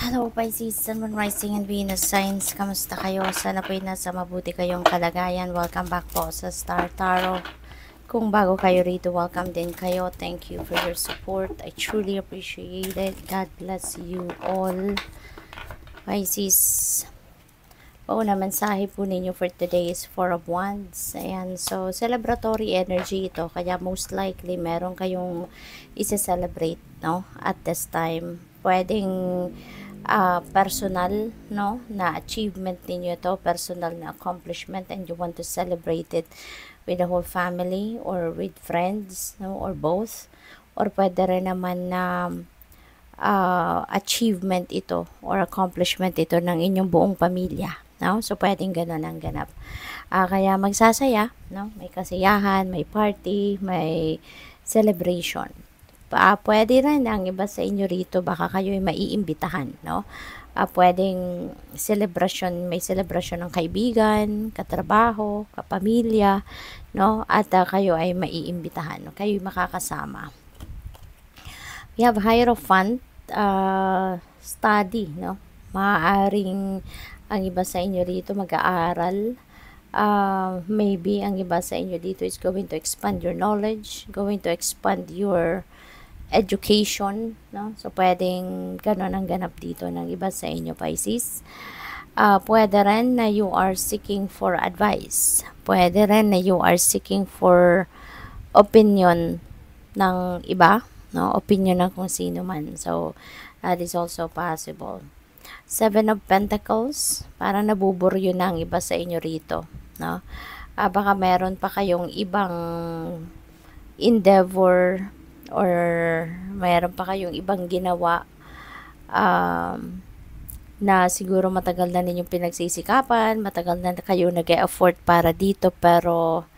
Hello Pisces, Sun, Moon, Rising, and Venus signs. Kamusta kayo? Sana po'y nasa mabuti kayong kalagayan. Welcome back po sa Star Tarot. Kung bago kayo rito, welcome din kayo. Thank you for your support. I truly appreciate it. God bless you all. Pisces, na mensahe po ninyo for today is Four of Wands. Ayan, so celebratory energy ito. Kaya most likely meron kayong isa-celebrate, no? At this time, pwedeng personal, no, na achievement ninyo ito, personal na accomplishment, and you want to celebrate it with the whole family or with friends, no, or both. Or pwede rin naman na achievement ito or accomplishment ito ng inyong buong pamilya, no? So pwedeng gano'n ang ganap. Kaya magsasaya, no? May kasiyahan, may party, may celebration. Pwede rin ang iba sa inyo rito, baka kayo ay maiimbitahan, no? Pwedeng celebration, may celebration ng kaibigan, katrabaho, kapamilya, no? At kayo ay maiimbitahan, no? Kayo ay makakasama. We have Hierophant, study, no? Maaaring ang iba sa inyo rito mag-aaral. Maybe ang iba sa inyo dito is going to expand your knowledge, going to expand your education, no? So pwedeng gano'n ang ganap dito ng iba sa inyo, Pisces. Pwede rin na you are seeking for advice. Pwede rin na you are seeking for opinion ng iba, no? Opinion ng kung sino man. So that is also possible. Seven of Pentacles, parang nabuburyo na ang iba sa inyo rito, no? Baka meron pa kayong ibang endeavor or mayroon pa kayong ibang ginawa na siguro matagal na ninyong pinagsisikapan, matagal na kayo nag-e-effort para dito, pero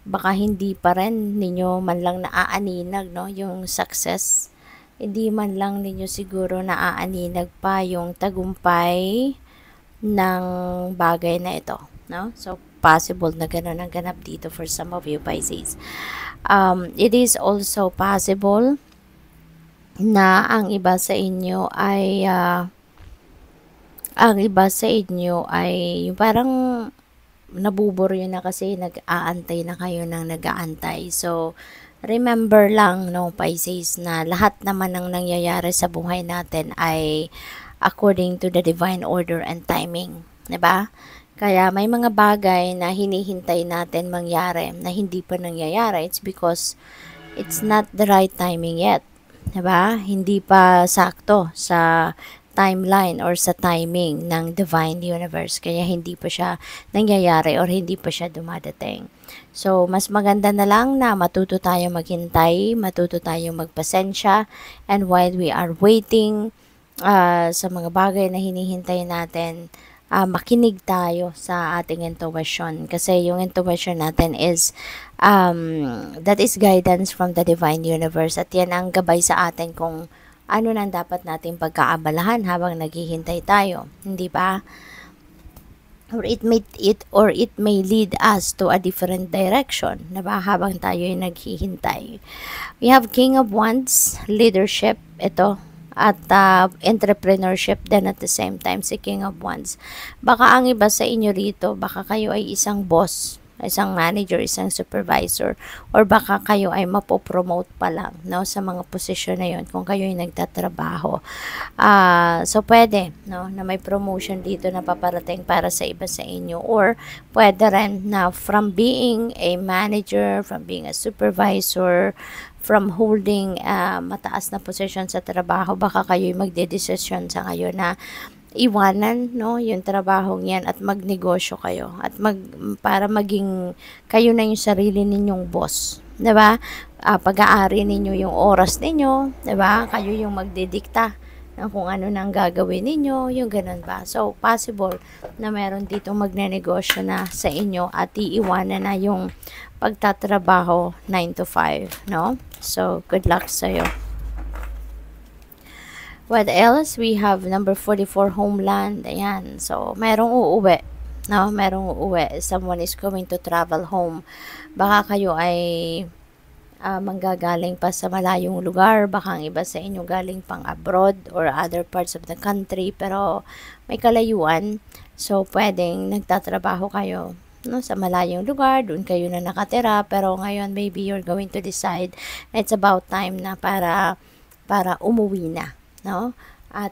baka hindi pa rin ninyo man lang naaaninag, no, yung success. Hindi man lang ninyo siguro naaaninag pa yung tagumpay ng bagay na ito, no? So possible na gano'n ang ganap dito for some of you, Pisces. It is also possible na ang iba sa inyo ay yung parang nabuburyo na kasi nag-aantay na kayo ng nag-aantay. So remember lang, no, Pisces, na lahat naman ng nangyayari sa buhay natin ay according to the divine order and timing, 'di ba? Kaya may mga bagay na hinihintay natin mangyari na hindi pa nangyayari. It's because it's not the right timing yet. Diba? Hindi pa sakto sa timeline or sa timing ng divine universe. Kaya hindi pa siya nangyayari or hindi pa siya dumadating. So, mas maganda na lang na matuto tayo maghintay, matuto tayo magpasensya, and while we are waiting sa mga bagay na hinihintay natin, makinig tayo sa ating intuition, kasi yung intuition natin is that is guidance from the divine universe, at yan ang gabay sa atin kung ano nang dapat nating pagkaabalahan habang naghihintay tayo, hindi ba? Or it may lead us to a different direction, diba, habang tayo ay naghihintay. We have King of Wands, leadership ito, at entrepreneurship din at the same time, si King of Wands. Baka ang iba sa inyo rito, baka kayo ay isang boss, isang manager, isang supervisor, or baka kayo ay mapopromote pa lang, no, sa mga posisyon na yun kung kayo ay nagtatrabaho. So pwede, no, na may promotion dito na paparating para sa iba sa inyo, or pwede rin na from being a manager, from being a supervisor, from holding mataas na posisyon sa trabaho, baka kayo'y magdedesisyon sa ngayon na iwanan, no, yung trabahong yan at magnegosyo kayo at para maging kayo na yung sarili ninyong boss, 'di ba? Pag-aari ninyo yung oras ninyo, 'di ba? Kayo yung magdidikta ng kung ano nang gagawin ninyo, yung ganun ba. So possible na meron dito magnenegosyo na sa inyo at iiwanan na yung pagtatrabaho 9 to 5, no? So good luck sa iyo. What else? We have number 44, homeland. Ayan. So, merong uuwi. No? Merong uuwi. Someone is going to travel home. Baka kayo ay manggagaling pa sa malayong lugar, baka ang iba sa inyo galing pang abroad or other parts of the country, pero may kalayuan. So, pwedeng nagtatrabaho kayo, no, sa malayong lugar, doon kayo na nakatira, pero ngayon maybe you're going to decide na it's about time na para umuwi na, no?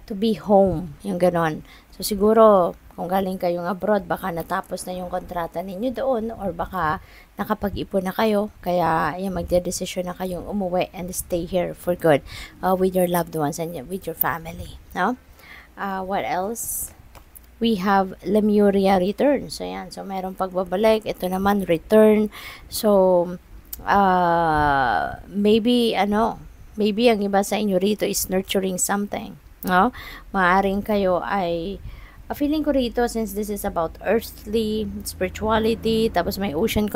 To be home, yung ganon. So, siguro, kung galing kayong abroad, baka natapos na yung kontrata ninyo doon, or baka nakapag-ipon na kayo, kaya yung magdedesisyon na kayong umuwi and stay here for good with your loved ones and with your family, no? What else? We have Lemuria return. So, yan. So, merong pagbabalik. Ito naman, return. So, maybe ang iba sa inyo rito is nurturing something, no? Maaring kayo ay feeling ko rito, since this is about earthly spirituality, tapos may ocean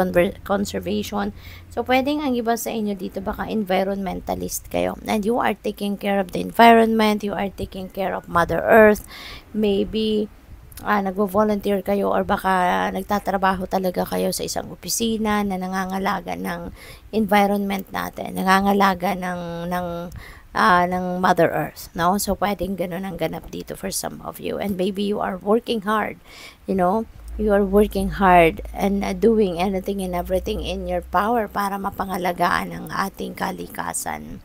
conservation, so pwedeng ang iba sa inyo dito baka environmentalist kayo, and you are taking care of the environment, you are taking care of Mother Earth. Maybe nagvo-volunteer kayo, or baka nagtatrabaho talaga kayo sa isang opisina na nangangalaga ng environment natin, nangangalaga ng Mother Earth, no? So, pwedeng ganun ang ganap dito for some of you. And maybe you are working hard, you know? You are working hard and doing anything and everything in your power para mapangalagaan ang ating kalikasan.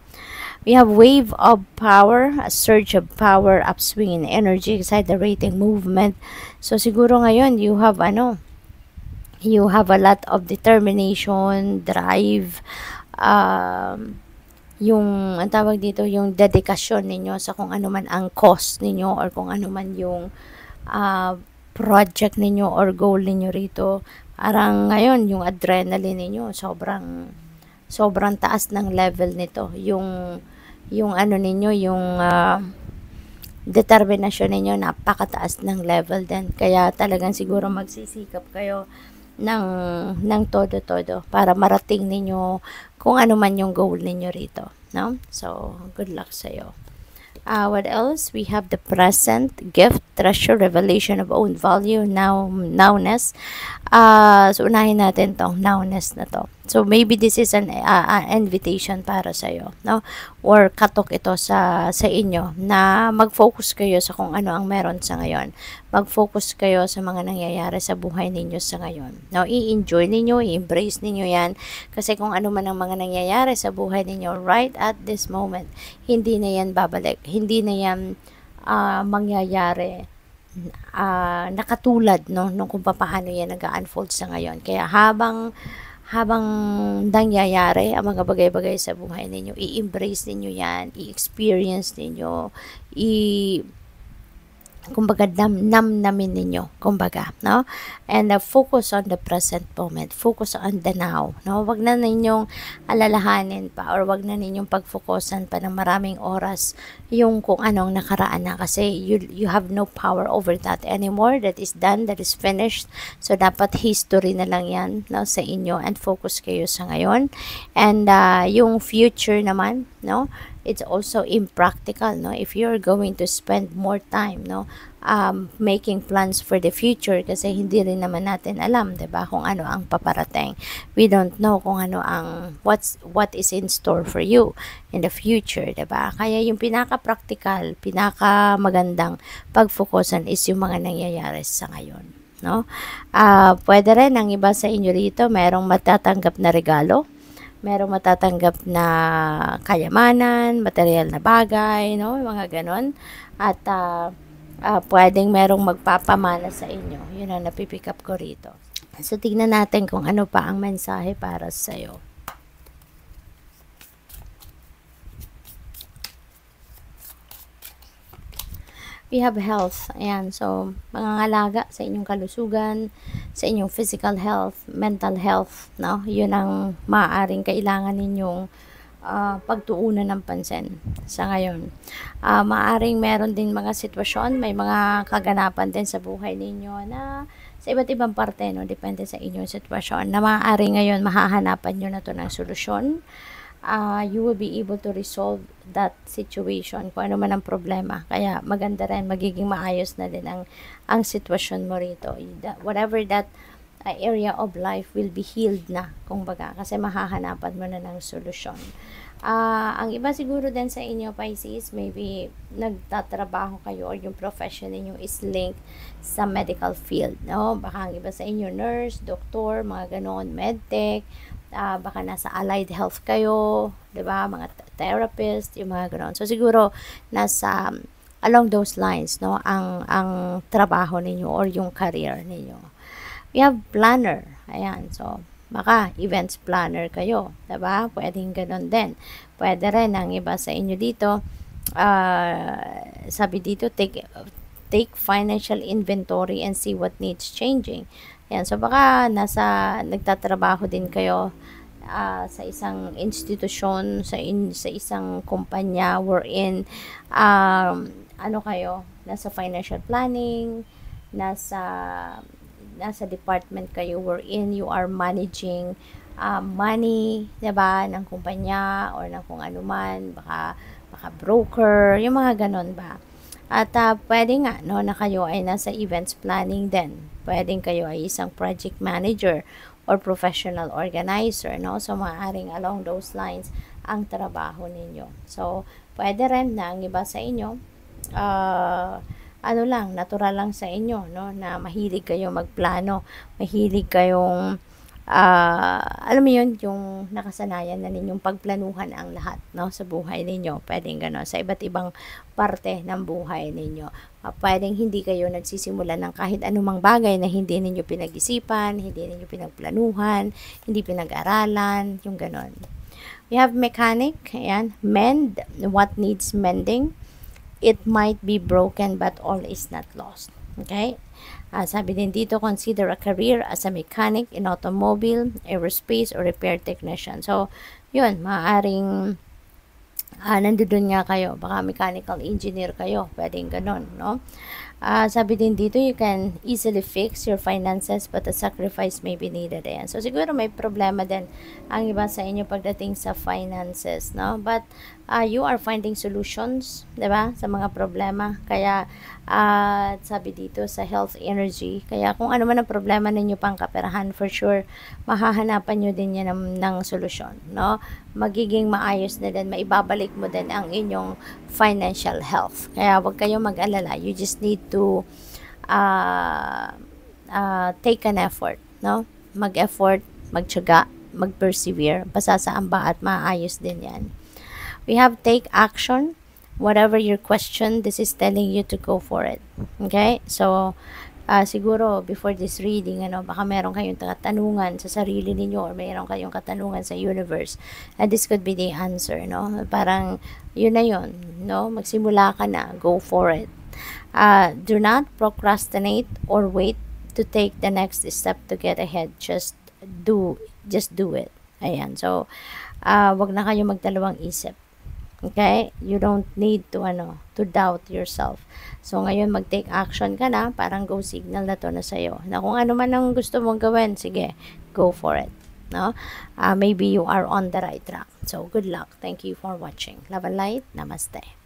We have wave of power, a surge of power, upswing in energy, exhilarating movement. So, siguro ngayon, you have a lot of determination, drive, yung ang tawag dito, yung dedikasyon ninyo sa kung ano man ang cause ninyo, or kung ano man yung project ninyo or goal ninyo rito. Parang ngayon yung adrenaline ninyo sobrang taas ng level nito, yung ano ninyo, yung determinasyon ninyo napakataas ng level din, kaya talagang siguro magsisikap kayo ng todo-todo para marating ninyo kung ano man yung goal ninyo rito, no? So, good luck sa'yo. What else? We have the present, gift, treasure, revelation of own value, nowness. So, unahin natin tong nowness na to. So, maybe this is an invitation para sa'yo, no? Or katok ito sa inyo na mag-focus kayo sa kung ano ang meron sa ngayon. Mag-focus kayo sa mga nangyayari sa buhay ninyo sa ngayon. No? I-enjoy ninyo, i-embrace ninyo yan. Kasi kung ano man ang mga nangyayari sa buhay ninyo right at this moment, hindi na yan babalik. Hindi na yan mangyayari nakatulad, no, nung kung paano yan nag-unfold sa ngayon. Kaya habang nangyayari ang mga bagay-bagay sa buhay ninyo, i-embrace ninyo yan, i-experience ninyo, kumbaga namin ninyo, kumbaga, no? And focus on the present moment, focus on the now, no? Wag na ninyong alalahanin pa, or wag na ninyong pagfokusan pa ng maraming oras yung kung anong nakaraan na, kasi you have no power over that anymore. That is done, that is finished. So dapat history na lang yan, no, sa inyo, and focus kayo sa ngayon. And yung future naman, no, it's also impractical, no, if you're going to spend more time, no, making plans for the future, kasi hindi rin naman natin alam, 'di ba, kung ano ang paparating. We don't know kung ano ang what is in store for you in the future, 'di ba? Kaya yung pinaka-practical, pinaka-magandang pag-focusan is yung mga nangyayari sa ngayon, no? Pwede rin ang iba sa inyo rito merong matatanggap na regalo, merong matatanggap na kayamanan, material na bagay, no? Mga ganon. At pwedeng merong magpapamana sa inyo. Yun ang napipick up ko rito. So, tignan natin kung ano pa ang mensahe para sa'yo. We have health. Ayan. So, mangangalaga sa inyong kalusugan, sa inyong physical health, mental health, no? Yun ang maaaring kailangan ninyong pagtuunan ng pansin sa ngayon. Maaaring meron din mga sitwasyon, may mga kaganapan din sa buhay ninyo na sa iba't ibang parte, no? Depende sa inyong sitwasyon, na maaaring ngayon mahahanapan nyo na to ng solusyon. You will be able to resolve that situation, kung ano man ang problema. Kaya maganda rin, magiging maayos na din ang sitwasyon mo rito. Whatever that area of life will be healed na, kumbaga, kasi mahahanapan mo na ng solusyon. Ang iba siguro din sa inyo, Pisces, maybe nagtatrabaho kayo or yung profession ninyo is linked sa medical field, no? Baka ang iba sa inyo, nurse, doktor, mga ganon, medtech, baka nasa allied health kayo, di ba? Mga therapist, yung mga ganon. So, siguro, nasa along those lines, no? Ang trabaho ninyo or yung career ninyo. We have planner. Ayan, so, baka events planner kayo, 'di ba? Pwedeng ganoon din. Pwede rin ang iba sa inyo dito, sabi dito, take financial inventory and see what needs changing. Yan, so baka nagtatrabaho din kayo sa isang institusyon, sa isang kumpanya wherein ano kayo, nasa financial planning, nasa department kayo wherein you are managing money, 'di ba, ng kumpanya or ng kung ano man, baka broker, yung mga ganon ba. At pwede nga, no, na kayo ay nasa events planning din. Pwedeng kayo ay isang project manager or professional organizer, no? So, maaaring along those lines ang trabaho ninyo. So, pwede rin na ang iba sa inyo, ano lang, natural lang sa inyo, no, na mahilig kayo magplano, mahilig kayong, alam mo yun, yung nakasanayan na ninyong pagplanuhan ang lahat, no, sa buhay ninyo. Pwedeng gano'n, sa iba't ibang parte ng buhay ninyo. Pwedeng hindi kayo nagsisimula ng kahit anumang bagay na hindi ninyo pinag-isipan, hindi ninyo pinagplanuhan, hindi pinag-aralan, yung gano'n. We have mechanic, ayan, mend what needs mending. It might be broken but all is not lost. Okay? Sabi din dito, consider a career as a mechanic in automobile, aerospace, or repair technician. So, yun, maaaring nandun nga kayo. Baka mechanical engineer kayo. Pwedeng ganun, no? Sabi din dito, you can easily fix your finances but a sacrifice may be needed. Ayan. So, siguro may problema din ang iba sa inyo pagdating sa finances, no? But, you are finding solutions, diba? Sa mga problema. Kaya, sabi dito sa health energy, kaya kung ano man ang problema ninyo pang kaperahan, for sure, mahahanapan nyo din yan ng solusyon, no? Magiging maayos na din, maibabalik mo din ang inyong financial health. Kaya wag kayong mag-alala. You just need to take an effort, no? Mag-effort, magtiyaga, mag-persevere, basta sa amba at maayos din yan. We have take action. Whatever your question, this is telling you to go for it. Okay? So, siguro before this reading, baka meron kayong katanungan sa sarili ninyo or meron kayong katanungan sa universe. And this could be the answer, no? Parang yun na yun, no? Magsimula ka na, go for it. Do not procrastinate or wait to take the next step to get ahead. Just do it. Ayan. So, wag na kayo magdalawang isip. Okay? You don't need to doubt yourself. So, ngayon mag-take action ka na, parang go signal na to na sa'yo. Na kung ano man ang gusto mong gawin, sige, go for it. No? Maybe you are on the right track. So, good luck. Thank you for watching. Love and light. Namaste.